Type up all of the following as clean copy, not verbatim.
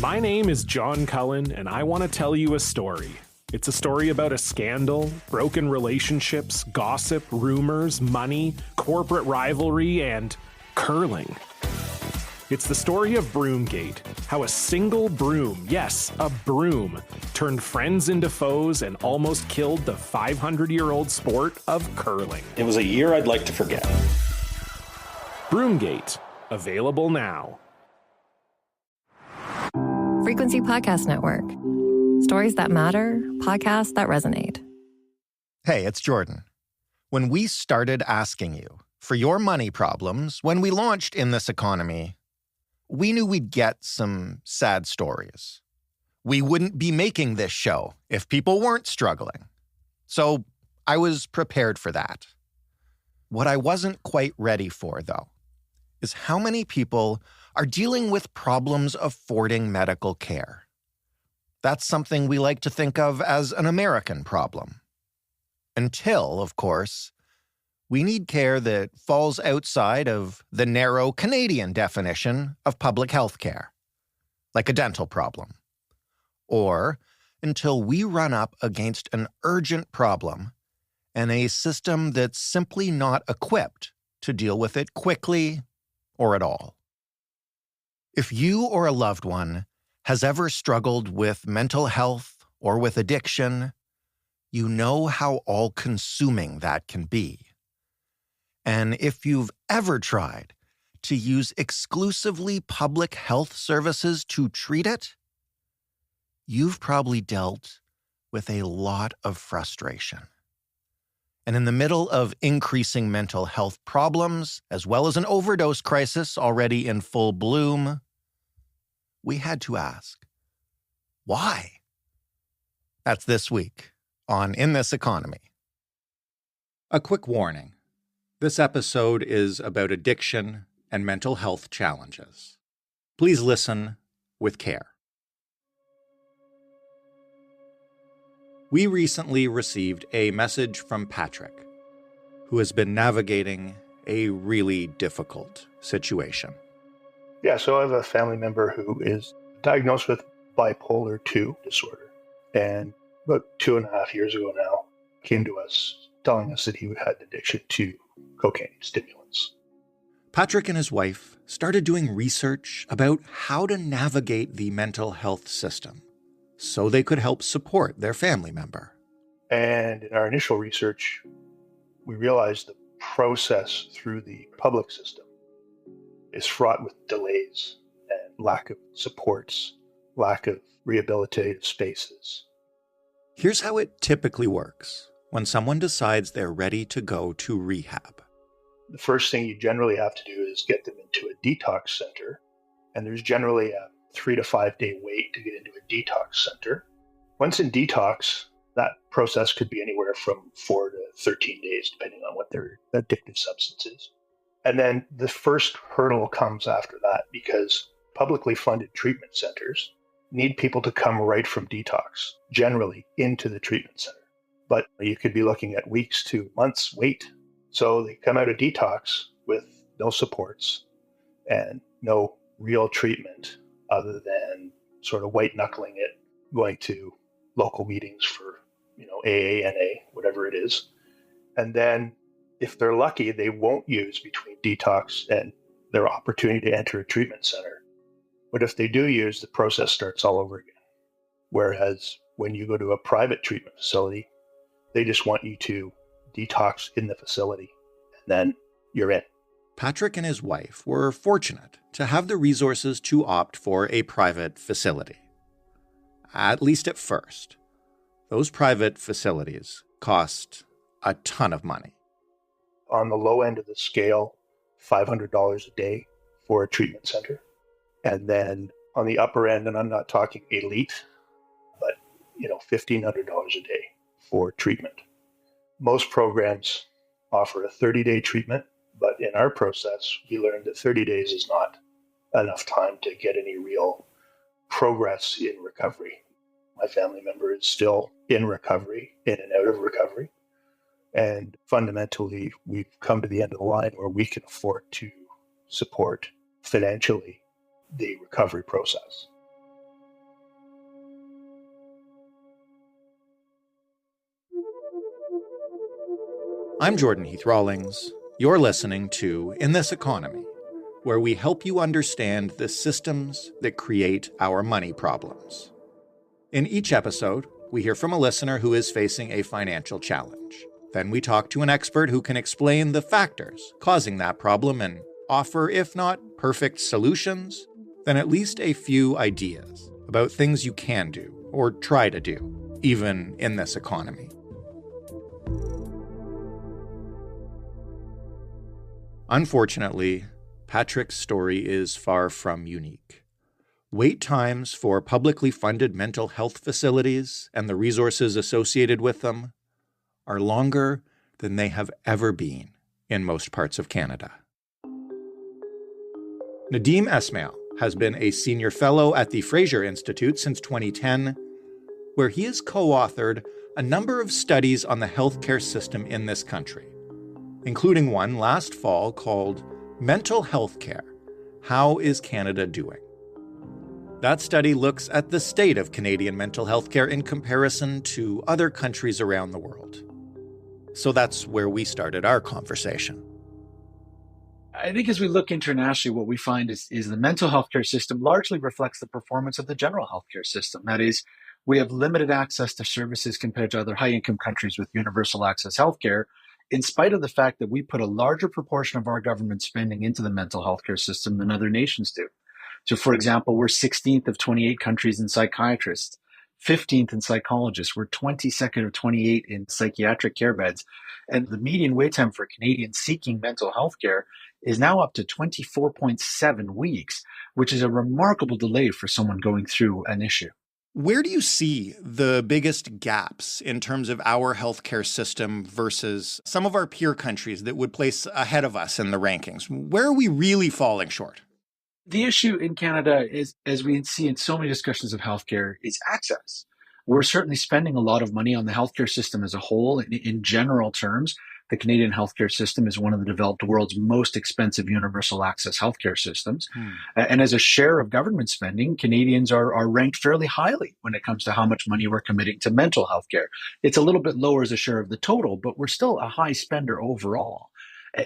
My name is John Cullen, and I want to tell you a story. It's a story about a scandal, broken relationships, gossip, rumors, money, corporate rivalry, and curling. It's the story of Broomgate, how a single broom, yes, a broom, turned friends into foes and almost killed the 500-year-old sport of curling. It was a year I'd like to forget. Broomgate, available now. Frequency Podcast Network. Stories that matter, podcasts that resonate. Hey, it's Jordan. When we started asking you for your money problems, when we launched In This Economy, we knew we'd get some sad stories. We wouldn't be making this show if people weren't struggling. So I was prepared for that. What I wasn't quite ready for, though, is how many people are dealing with problems affording medical care. That's something we like to think of as an American problem. Until, of course, we need care that falls outside of the narrow Canadian definition of public health care, like a dental problem. Or until we run up against an urgent problem and a system that's simply not equipped to deal with it quickly or at all. If you or a loved one has ever struggled with mental health or with addiction, you know how all-consuming that can be. And if you've ever tried to use exclusively public health services to treat it, you've probably dealt with a lot of frustration. And in the middle of increasing mental health problems, as well as an overdose crisis already in full bloom, we had to ask, why? That's this week on In This Economy. A quick warning. This episode is about addiction and mental health challenges. Please listen with care. We recently received a message from Patrick, who has been navigating a really difficult situation. Yeah, so I have a family member who is diagnosed with bipolar 2 disorder. And about 2.5 years ago now, came to us telling us that he had addiction to cocaine stimulants. Patrick and his wife started doing research about how to navigate the mental health system so they could help support their family member. And in our initial research, we realized the process through the public system is fraught with delays and lack of supports, lack of rehabilitative spaces. Here's how it typically works when someone decides they're ready to go to rehab. The first thing you generally have to do is get them into a detox center. And there's generally a 3 to 5 day wait to get into a detox center. Once in detox, that process could be anywhere from 4 to 13 days, depending on what their addictive substance is. And then the first hurdle comes after that, because publicly funded treatment centers need people to come right from detox, generally into the treatment center. But you could be looking at weeks to months wait. So they come out of detox with no supports and no real treatment other than sort of white knuckling it, going to local meetings for, AA, NA, whatever it is. And then if they're lucky, they won't use between detox and their opportunity to enter a treatment center. But if they do use, the process starts all over again. Whereas when you go to a private treatment facility, they just want you to detox in the facility, and then you're in. Patrick and his wife were fortunate to have the resources to opt for a private facility. At least at first. Those private facilities cost a ton of money. On the low end of the scale, $500 a day for a treatment center. And then on the upper end, and I'm not talking elite, but $1,500 a day for treatment. Most programs offer a 30-day treatment, but in our process, we learned that 30 days is not enough time to get any real progress in recovery. My family member is still in recovery, in and out of recovery. And fundamentally, we've come to the end of the line where we can afford to support financially the recovery process. I'm Jordan Heath Rawlings. You're listening to In This Economy, where we help you understand the systems that create our money problems. In each episode, we hear from a listener who is facing a financial challenge. Then we talk to an expert who can explain the factors causing that problem and offer, if not perfect solutions, then at least a few ideas about things you can do or try to do, even in this economy. Unfortunately, Patrick's story is far from unique. Wait times for publicly funded mental health facilities and the resources associated with them are longer than they have ever been in most parts of Canada. Nadeem Esmail has been a senior fellow at the Fraser Institute since 2010, where he has co-authored a number of studies on the healthcare system in this country, including one last fall called Mental Health Care: How is Canada Doing? That study looks at the state of Canadian mental health care in comparison to other countries around the world. So that's where we started our conversation. I think as we look internationally, what we find is the mental health care system largely reflects the performance of the general healthcare system. That is, we have limited access to services compared to other high-income countries with universal access healthcare, in spite of the fact that we put a larger proportion of our government spending into the mental health care system than other nations do. So, for example, we're 16th of 28 countries in psychiatrists, 15th in psychologists, we're 22nd of 28 in psychiatric care beds, and the median wait time for Canadians seeking mental health care is now up to 24.7 weeks, which is a remarkable delay for someone going through an issue. Where do you see the biggest gaps in terms of our healthcare system versus some of our peer countries that would place ahead of us in the rankings? Where are we really falling short? The issue in Canada is, as we see in so many discussions of healthcare, is access. We're certainly spending a lot of money on the healthcare system as a whole. In general terms, the Canadian healthcare system is one of the developed world's most expensive universal access healthcare systems. And as a share of government spending, Canadians are ranked fairly highly when it comes to how much money we're committing to mental health care. It's a little bit lower as a share of the total, but we're still a high spender overall.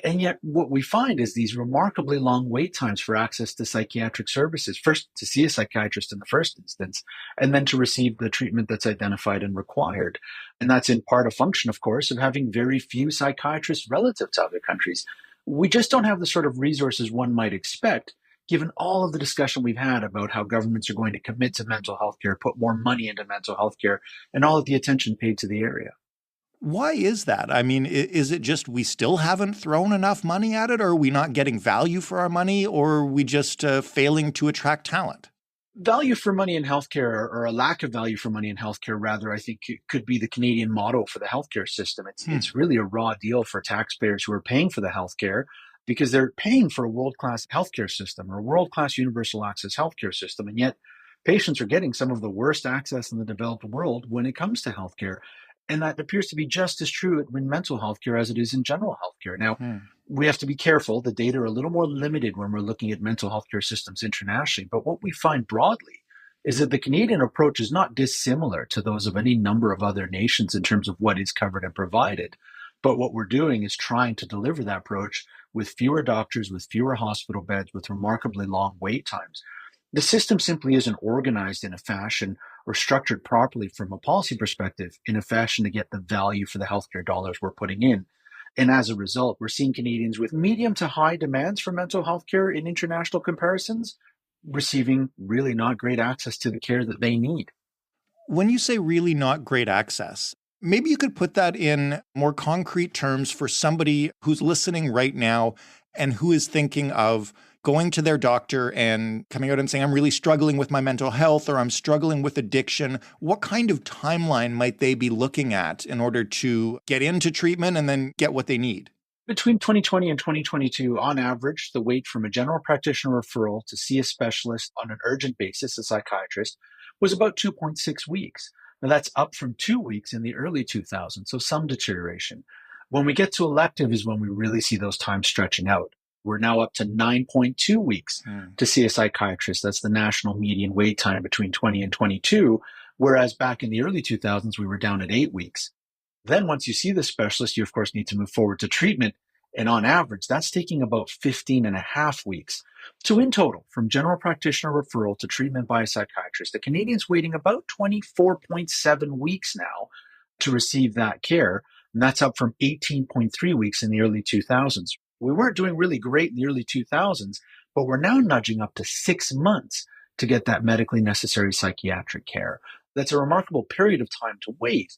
And yet what we find is these remarkably long wait times for access to psychiatric services, first to see a psychiatrist in the first instance, and then to receive the treatment that's identified and required. And that's in part a function, of course, of having very few psychiatrists relative to other countries. We just don't have the sort of resources one might expect, given all of the discussion we've had about how governments are going to commit to mental health care, put more money into mental health care, and all of the attention paid to the area. Why is that? I mean, is it just we still haven't thrown enough money at it, or are we not getting value for our money, or are we just failing to attract talent? Value for money in healthcare, or a lack of value for money in healthcare, rather, I think could be the Canadian motto for the healthcare system. It's really a raw deal for taxpayers who are paying for the healthcare because they're paying for a world-class healthcare system or a world-class universal access healthcare system. And yet patients are getting some of the worst access in the developed world when it comes to healthcare. And that appears to be just as true in mental health care as it is in general health care. Now, we have to be careful. The data are a little more limited when we're looking at mental health care systems internationally. But what we find broadly is that the Canadian approach is not dissimilar to those of any number of other nations in terms of what is covered and provided. But what we're doing is trying to deliver that approach with fewer doctors, with fewer hospital beds, with remarkably long wait times. The system simply isn't organized in a fashion or structured properly from a policy perspective in a fashion to get the value for the healthcare dollars we're putting in. And as a result, we're seeing Canadians with medium to high demands for mental health care in international comparisons receiving really not great access to the care that they need. When you say really not great access, maybe you could put that in more concrete terms for somebody who's listening right now and who is thinking of going to their doctor and coming out and saying, I'm really struggling with my mental health or I'm struggling with addiction. What kind of timeline might they be looking at in order to get into treatment and then get what they need? Between 2020 and 2022, on average, the wait from a general practitioner referral to see a specialist on an urgent basis, a psychiatrist, was about 2.6 weeks. Now that's up from 2 weeks in the early 2000s, so some deterioration. When we get to elective is when we really see those times stretching out. We're now up to 9.2 weeks to see a psychiatrist. That's the national median wait time between 20 and 22, whereas back in the early 2000s, we were down at 8 weeks. Then once you see the specialist, you of course need to move forward to treatment. And on average, that's taking about 15 and a half weeks. So in total, from general practitioner referral to treatment by a psychiatrist, the Canadian's waiting about 24.7 weeks now to receive that care. And that's up from 18.3 weeks in the early 2000s. We weren't doing really great in the early 2000s, but we're now nudging up to 6 months to get that medically necessary psychiatric care. That's a remarkable period of time to wait,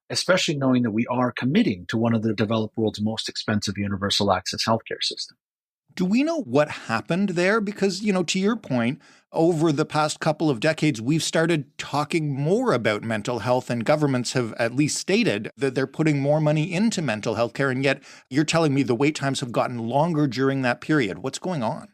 especially knowing that we are committing to one of the developed world's most expensive universal access healthcare system. Do we know what happened there? Because, to your point, over the past couple of decades, we've started talking more about mental health, and governments have at least stated that they're putting more money into mental health care. And yet you're telling me the wait times have gotten longer during that period. What's going on?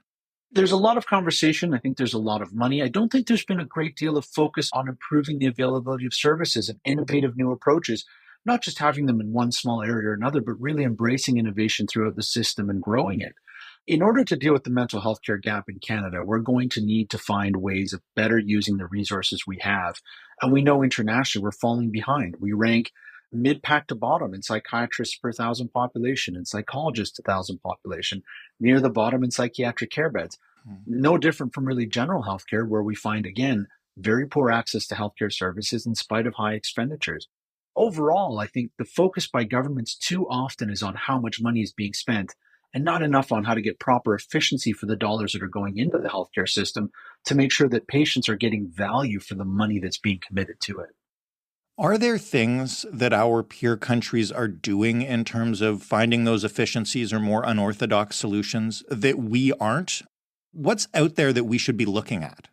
There's a lot of conversation. I think there's a lot of money. I don't think there's been a great deal of focus on improving the availability of services and innovative new approaches, not just having them in one small area or another, but really embracing innovation throughout the system and growing it. In order to deal with the mental health care gap in Canada, we're going to need to find ways of better using the resources we have. And we know internationally we're falling behind. We rank mid-pack to bottom in psychiatrists per 1,000 population and psychologists to 1,000 population, near the bottom in psychiatric care beds. No different from really general healthcare, where we find, again, very poor access to healthcare services in spite of high expenditures. Overall, I think the focus by governments too often is on how much money is being spent and not enough on how to get proper efficiency for the dollars that are going into the healthcare system to make sure that patients are getting value for the money that's being committed to it. Are there things that our peer countries are doing in terms of finding those efficiencies or more unorthodox solutions that we aren't? What's out there that we should be looking at?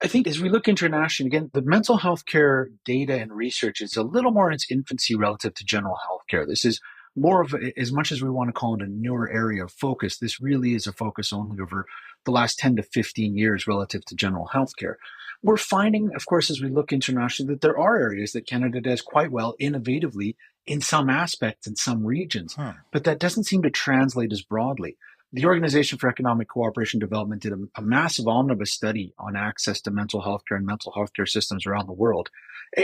I think as we look internationally, again, the mental health care data and research is a little more in its infancy relative to general health care. This is more of, as much as we want to call it a newer area of focus, this really is a focus only over the last 10 to 15 years relative to general health care. We're finding, of course, as we look internationally, that there are areas that Canada does quite well innovatively in some aspects in some regions, but that doesn't seem to translate as broadly. The Organization for Economic Cooperation and Development did a massive omnibus study on access to mental health care and mental health care systems around the world.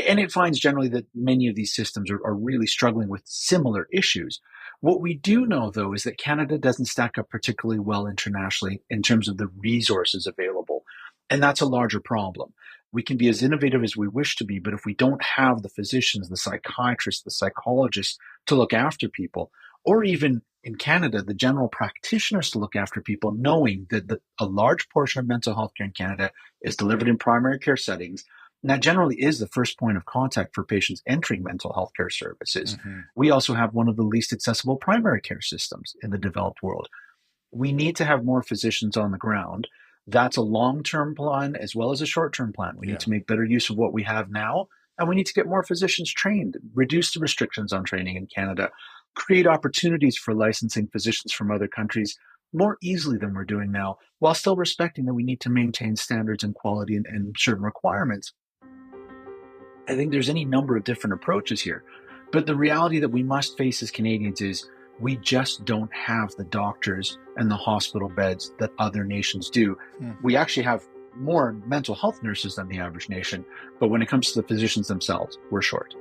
And it finds generally that many of these systems are really struggling with similar issues. What we do know, though, is that Canada doesn't stack up particularly well internationally in terms of the resources available. And that's a larger problem. We can be as innovative as we wish to be, but if we don't have the physicians, the psychiatrists, the psychologists to look after people, or even in Canada, the general practitioners to look after people, knowing that a large portion of mental health care in Canada is delivered in primary care settings, and that generally is the first point of contact for patients entering mental health care services. We also have one of the least accessible primary care systems in the developed world. We need to have more physicians on the ground. That's a long-term plan as well as a short-term plan. We need to make better use of what we have now, and we need to get more physicians trained, reduce the restrictions on training in Canada, create opportunities for licensing physicians from other countries more easily than we're doing now, while still respecting that we need to maintain standards and quality and certain requirements. I think there's any number of different approaches here, but the reality that we must face as Canadians is we just don't have the doctors and the hospital beds that other nations do. We actually have more mental health nurses than the average nation, but when it comes to the physicians themselves, we're short.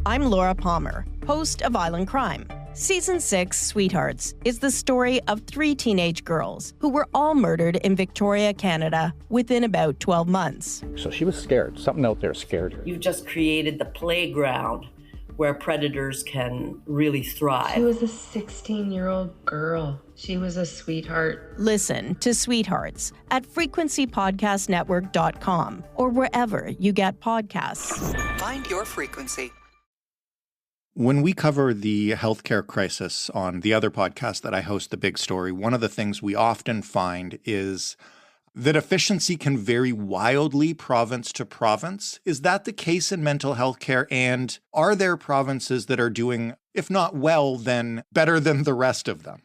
I'm Laura Palmer, host of Island Crime. Season 6, Sweethearts, is the story of 3 teenage girls who were all murdered in Victoria, Canada, within about 12 months. So she was scared. Something out there scared her. You've just created the playground where predators can really thrive. She was a 16-year-old girl. She was a sweetheart. Listen to Sweethearts at frequencypodcastnetwork.com or wherever you get podcasts. Find your frequency. When we cover the healthcare crisis on the other podcast that I host, The Big Story, one of the things we often find is that efficiency can vary wildly province to province. Is that the case in mental health care? And are there provinces that are doing, if not well, then better than the rest of them?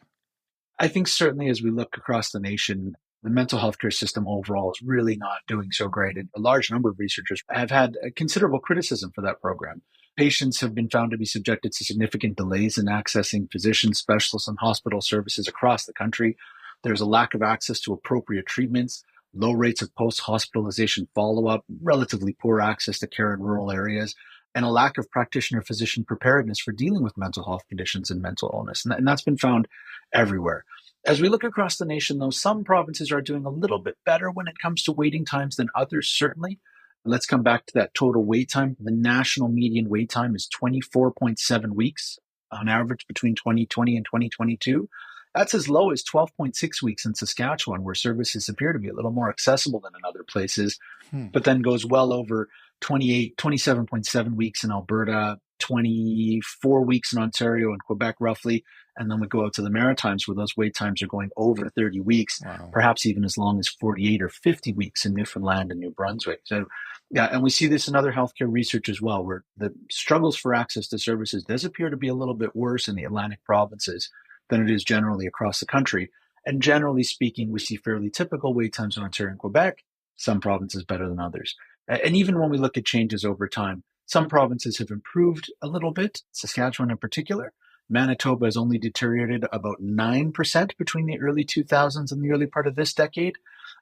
I think certainly as we look across the nation, the mental health care system overall is really not doing so great. And a large number of researchers have had a considerable criticism for that program. Patients have been found to be subjected to significant delays in accessing physicians, specialists, and hospital services across the country. There's a lack of access to appropriate treatments. low rates of post-hospitalization follow-up, relatively poor access to care in rural areas, and a lack of practitioner-physician preparedness for dealing with mental health conditions and mental illness. And that's been found everywhere. As we look across the nation, though, some provinces are doing a little bit better when it comes to waiting times than others, certainly. Let's come back to that total wait time. The national median wait time is 24.7 weeks on average between 2020 and 2022. That's as low as 12.6 weeks in Saskatchewan, where services appear to be a little more accessible than in other places, but then goes well over 27.7 weeks in Alberta, 24 weeks in Ontario and Quebec, roughly. And then we go out to the Maritimes where those wait times are going over 30 weeks, perhaps even as long as 48 or 50 weeks in Newfoundland and New Brunswick. So, yeah, and we see this in other healthcare research as well, where the struggles for access to services does appear to be a little bit worse in the Atlantic provinces than it is generally across the country. And generally speaking, we see fairly typical wait times in Ontario and Quebec, some provinces better than others. And even when we look at changes over time, some provinces have improved a little bit, Saskatchewan in particular. Manitoba has only deteriorated about 9% between the early 2000s and the early part of this decade.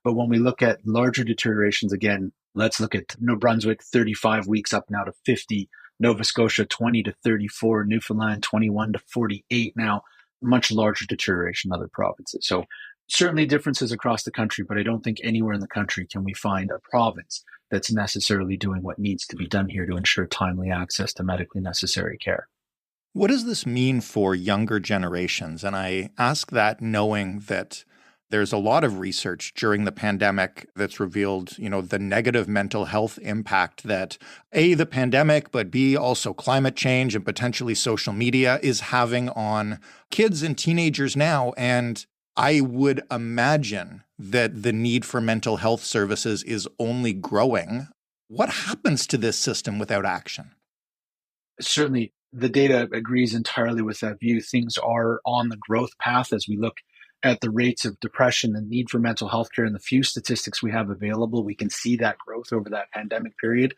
But when we look at larger deteriorations, again, let's look at New Brunswick, 35 weeks up now to 50, Nova Scotia, 20 to 34, Newfoundland, 21 to 48 now, much larger deterioration in other provinces. So certainly differences across the country, but I don't think anywhere in the country can we find a province that's necessarily doing what needs to be done here to ensure timely access to medically necessary care. What does this mean for younger generations? And I ask that knowing that there's a lot of research during the pandemic that's revealed, the negative mental health impact that A, the pandemic, but B, also climate change and potentially social media is having on kids and teenagers now. And I would imagine that the need for mental health services is only growing. What happens to this system without action? Certainly, the data agrees entirely with that view. Things are on the growth path as we look at the rates of depression and need for mental health care and the few statistics we have available. We can see that growth over that pandemic period.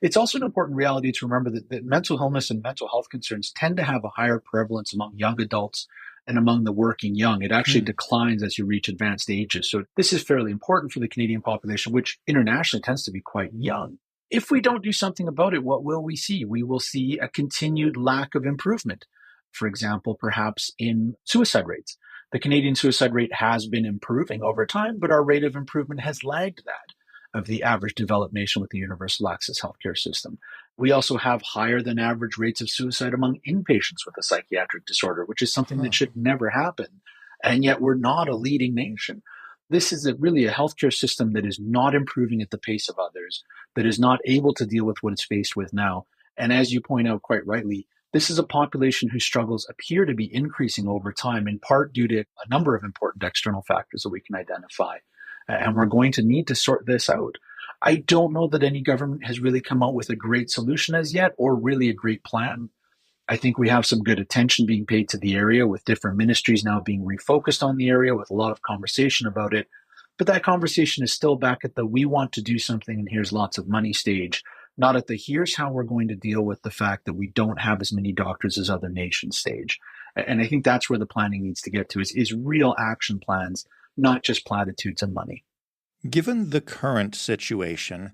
It's also an important reality to remember that mental illness and mental health concerns tend to have a higher prevalence among young adults and among the working young. It actually declines as you reach advanced ages. So this is fairly important for the Canadian population, which internationally tends to be quite young. If we don't do something about it, what will we see? We will see a continued lack of improvement. For example, perhaps in suicide rates. The Canadian suicide rate has been improving over time, but our rate of improvement has lagged that of the average developed nation with the universal access healthcare system. We also have higher than average rates of suicide among inpatients with a psychiatric disorder, which is something that should never happen. And yet we're not a leading nation. This is really a healthcare system that is not improving at the pace of others, that is not able to deal with what it's faced with now. And as you point out quite rightly, this is a population whose struggles appear to be increasing over time, in part due to a number of important external factors that we can identify. And we're going to need to sort this out. I don't know that any government has really come out with a great solution as yet, or really a great plan. I think we have some good attention being paid to the area, with different ministries now being refocused on the area with a lot of conversation about it. But that conversation is still back at the we want to do something and here's lots of money stage, not at the here's how we're going to deal with the fact that we don't have as many doctors as other nations stage. And I think that's where the planning needs to get to is real action plans, not just platitudes and money. Given the current situation,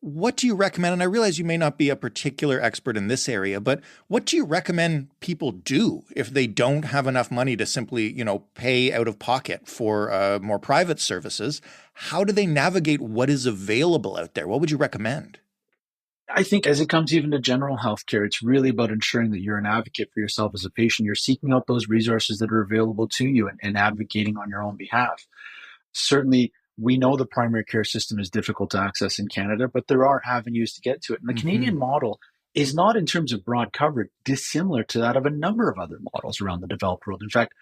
what do you recommend? And I realize you may not be a particular expert in this area, but what do you recommend people do if they don't have enough money to simply, pay out of pocket for more private services? How do they navigate what is available out there? What would you recommend? I think as it comes even to general healthcare, it's really about ensuring that you're an advocate for yourself as a patient. You're seeking out those resources that are available to you and advocating on your own behalf. Certainly, we know the primary care system is difficult to access in Canada, but there are avenues to get to it. And the Canadian model is not, in terms of broad coverage, dissimilar to that of a number of other models around the developed world. In fact,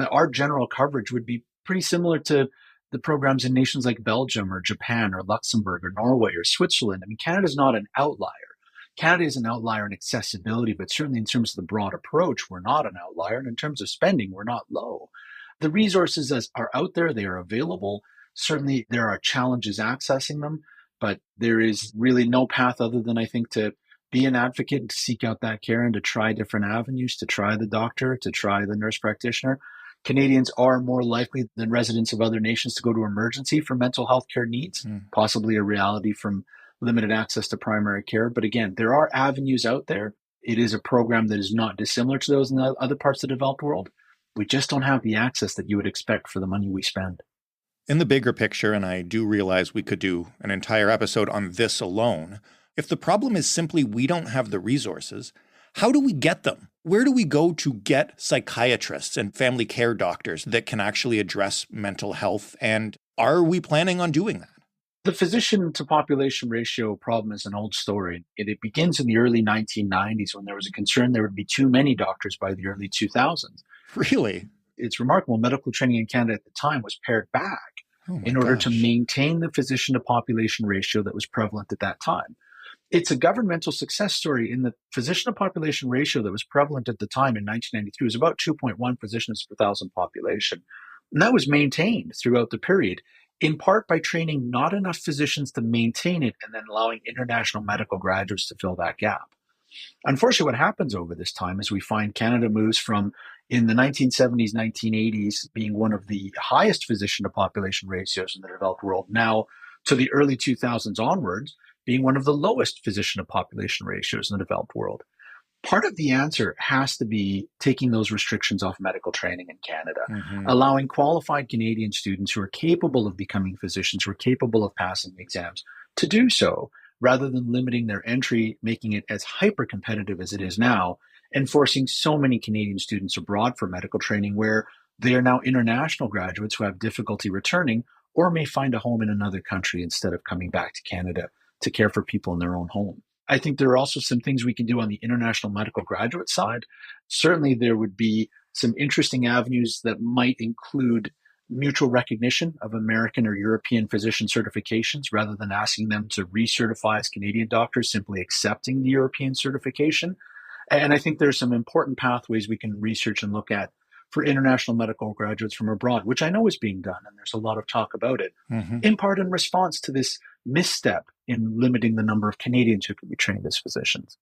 our general coverage would be pretty similar to the programs in nations like Belgium or Japan or Luxembourg or Norway or Switzerland. I mean, Canada's not an outlier. Canada is an outlier in accessibility, but certainly in terms of the broad approach, we're not an outlier. And in terms of spending, we're not low. The resources are out there, they are available. Certainly, there are challenges accessing them, but there is really no path other than, I think, to be an advocate and to seek out that care and to try different avenues, to try the doctor, to try the nurse practitioner. Canadians are more likely than residents of other nations to go to emergency for mental health care needs, possibly a reality from limited access to primary care. But again, there are avenues out there. It is a program that is not dissimilar to those in the other parts of the developed world. We just don't have the access that you would expect for the money we spend. In the bigger picture, and I do realize we could do an entire episode on this alone, if the problem is simply we don't have the resources, how do we get them? Where do we go to get psychiatrists and family care doctors that can actually address mental health? And are we planning on doing that? The physician to population ratio problem is an old story. It begins in the early 1990s when there was a concern there would be too many doctors by the early 2000s. Really? It's remarkable. Medical training in Canada at the time was pared back in order to maintain the physician to population ratio that was prevalent at that time. It's a governmental success story in the physician to population ratio that was prevalent at the time in 1993 was about 2.1 physicians per thousand population. And that was maintained throughout the period, in part by training not enough physicians to maintain it and then allowing international medical graduates to fill that gap. Unfortunately, what happens over this time is we find Canada moves from, in the 1970s, 1980s, being one of the highest physician to population ratios in the developed world, now to the early 2000s onwards, being one of the lowest physician to population ratios in the developed world. Part of the answer has to be taking those restrictions off medical training in Canada, allowing qualified Canadian students who are capable of becoming physicians, who are capable of passing exams, to do so, rather than limiting their entry, making it as hyper-competitive as it is now, and forcing so many Canadian students abroad for medical training where they are now international graduates who have difficulty returning or may find a home in another country instead of coming back to Canada to care for people in their own home. I think there are also some things we can do on the international medical graduate side. Certainly, there would be some interesting avenues that might include mutual recognition of American or European physician certifications rather than asking them to recertify as Canadian doctors, simply accepting the European certification. And I think there's some important pathways we can research and look at for international medical graduates from abroad, which I know is being done, and there's a lot of talk about it, in part in response to this misstep in limiting the number of Canadians who can be trained as physicians.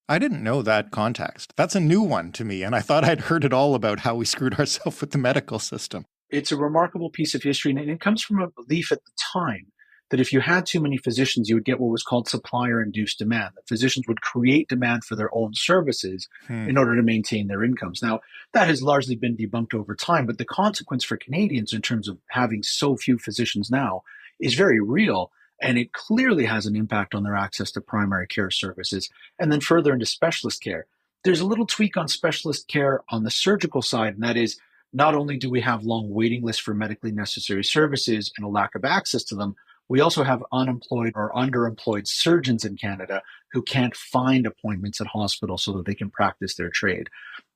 I didn't know that context. That's a new one to me, and I thought I'd heard it all about how we screwed ourselves with the medical system. It's a remarkable piece of history, and it comes from a belief at the time that if you had too many physicians, you would get what was called supplier-induced demand. That physicians would create demand for their own services in order to maintain their incomes. Now, that has largely been debunked over time, but the consequence for Canadians in terms of having so few physicians now is very real, and it clearly has an impact on their access to primary care services, and then further into specialist care. There's a little tweak on specialist care on the surgical side, and that is not only do we have long waiting lists for medically necessary services and a lack of access to them, we also have unemployed or underemployed surgeons in Canada who can't find appointments at hospitals so that they can practice their trade.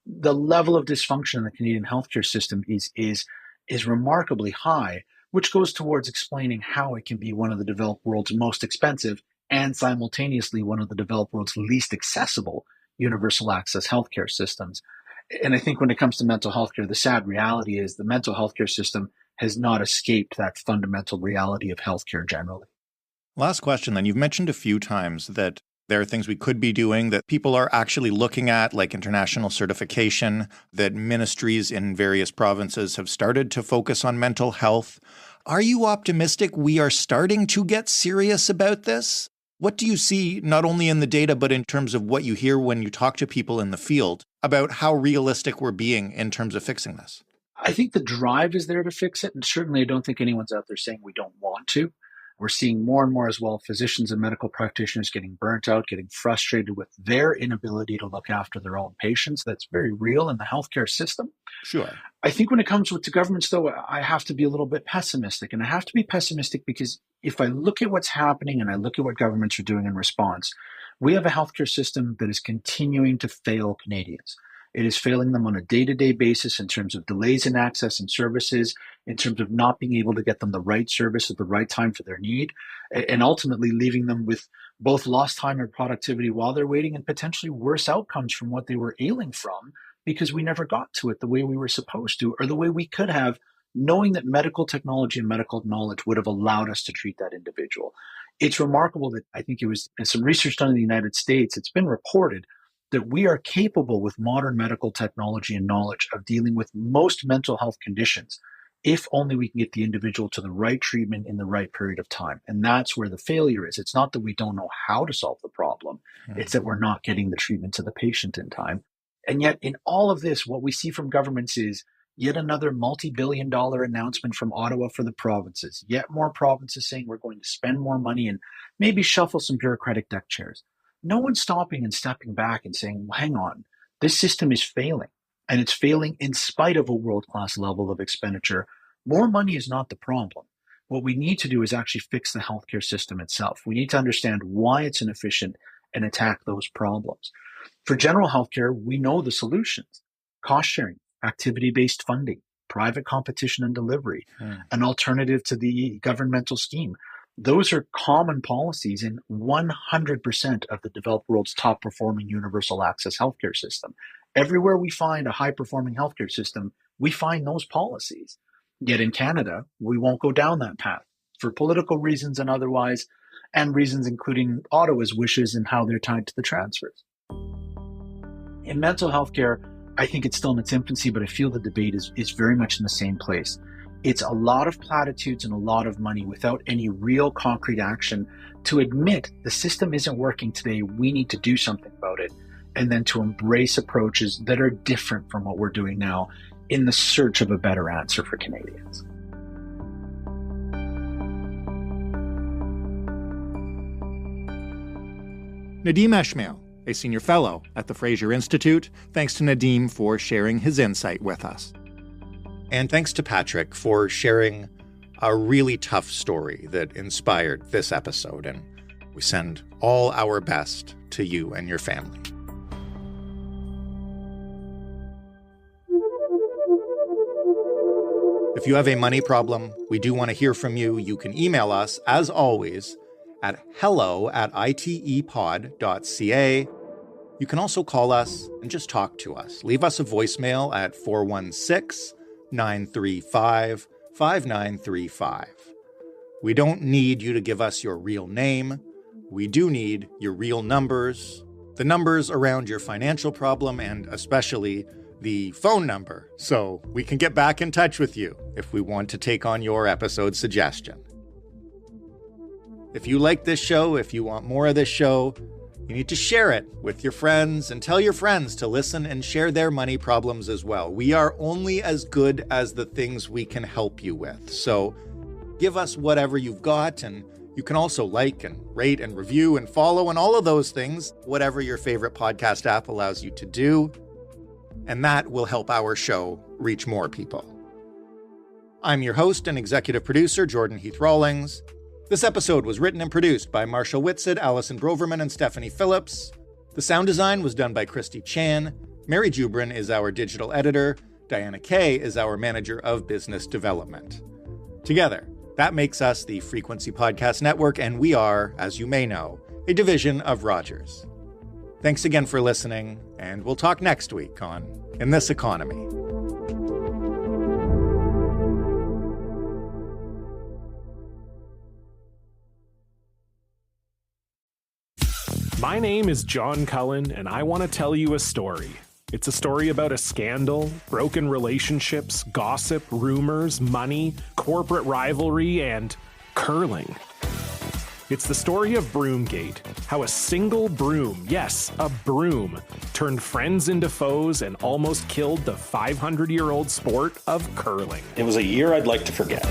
The level of dysfunction in the Canadian healthcare system is remarkably high, which goes towards explaining how it can be one of the developed world's most expensive and simultaneously one of the developed world's least accessible universal access healthcare systems. And I think when it comes to mental health care, the sad reality is the mental health care system has not escaped that fundamental reality of healthcare generally. Last question then. You've mentioned a few times that there are things we could be doing that people are actually looking at, like international certification, that ministries in various provinces have started to focus on mental health. Are you optimistic we are starting to get serious about this? What do you see, not only in the data, but in terms of what you hear when you talk to people in the field about how realistic we're being in terms of fixing this? I think the drive is there to fix it. And certainly I don't think anyone's out there saying we don't want to. We're seeing more and more as well, physicians and medical practitioners getting burnt out, getting frustrated with their inability to look after their own patients. That's very real in the healthcare system. Sure. I think when it comes to governments, though, I have to be a little bit pessimistic. And I have to be pessimistic because if I look at what's happening and I look at what governments are doing in response, we have a healthcare system that is continuing to fail Canadians. It is failing them on a day-to-day basis in terms of delays in access and services, in terms of not being able to get them the right service at the right time for their need, and ultimately leaving them with both lost time and productivity while they're waiting and potentially worse outcomes from what they were ailing from because we never got to it the way we were supposed to or the way we could have, knowing that medical technology and medical knowledge would have allowed us to treat that individual. It's remarkable that I think it was in some research done in the United States, it's been reported that we are capable with modern medical technology and knowledge of dealing with most mental health conditions, if only we can get the individual to the right treatment in the right period of time. And that's where the failure is. It's not that we don't know how to solve the problem. It's that we're not getting the treatment to the patient in time. And yet in all of this, what we see from governments is yet another multi-billion-dollar announcement from Ottawa for the provinces, yet more provinces saying we're going to spend more money and maybe shuffle some bureaucratic deck chairs. No one's stopping and stepping back and saying, well, hang on, this system is failing. And it's failing in spite of a world-class level of expenditure. More money is not the problem. What we need to do is actually fix the healthcare system itself. We need to understand why it's inefficient and attack those problems. For general healthcare, we know the solutions: cost sharing, activity-based funding, private competition and delivery, an alternative to the governmental scheme. Those are common policies in 100% of the developed world's top performing universal access healthcare system. Everywhere we find a high performing healthcare system, we find those policies. Yet in Canada, we won't go down that path for political reasons and otherwise, and reasons including Ottawa's wishes and how they're tied to the transfers. In mental health care, I think it's still in its infancy, but I feel the debate is very much in the same place. It's a lot of platitudes and a lot of money without any real concrete action to admit the system isn't working today, we need to do something about it, and then to embrace approaches that are different from what we're doing now in the search of a better answer for Canadians. Nadeem Esmail, a senior fellow at the Fraser Institute. Thanks to Nadeem for sharing his insight with us. And thanks to Patrick for sharing a really tough story that inspired this episode. And we send all our best to you and your family. If you have a money problem, we do want to hear from you. You can email us, as always, at hello@itepod.ca. You can also call us and just talk to us. Leave us a voicemail at 416-935-5935. We don't need you to give us your real name. We do need your real numbers, the numbers around your financial problem, and especially the phone number, so we can get back in touch with you if we want to take on your episode suggestion. If you like this show, if you want more of this show, you need to share it with your friends and tell your friends to listen and share their money problems as well. We are only as good as the things we can help you with. So give us whatever you've got, and you can also like and rate and review and follow and all of those things, whatever your favorite podcast app allows you to do. And that will help our show reach more people. I'm your host and executive producer, Jordan Heath Rawlings. This episode was written and produced by Marshall Whitsitt, Allison Broverman, and Stephanie Phillips. The sound design was done by Christy Chan. Mary Jubrin is our digital editor. Diana Kay is our manager of business development. Together, that makes us the Frequency Podcast Network, and we are, as you may know, a division of Rogers. Thanks again for listening, and we'll talk next week on In This Economy. My name is John Cullen, and I want to tell you a story. It's a story about a scandal, broken relationships, gossip, rumors, money, corporate rivalry, and curling. It's the story of Broomgate, how a single broom, yes, a broom, turned friends into foes and almost killed the 500-year-old sport of curling. It was a year I'd like to forget.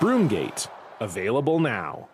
Broomgate, available now.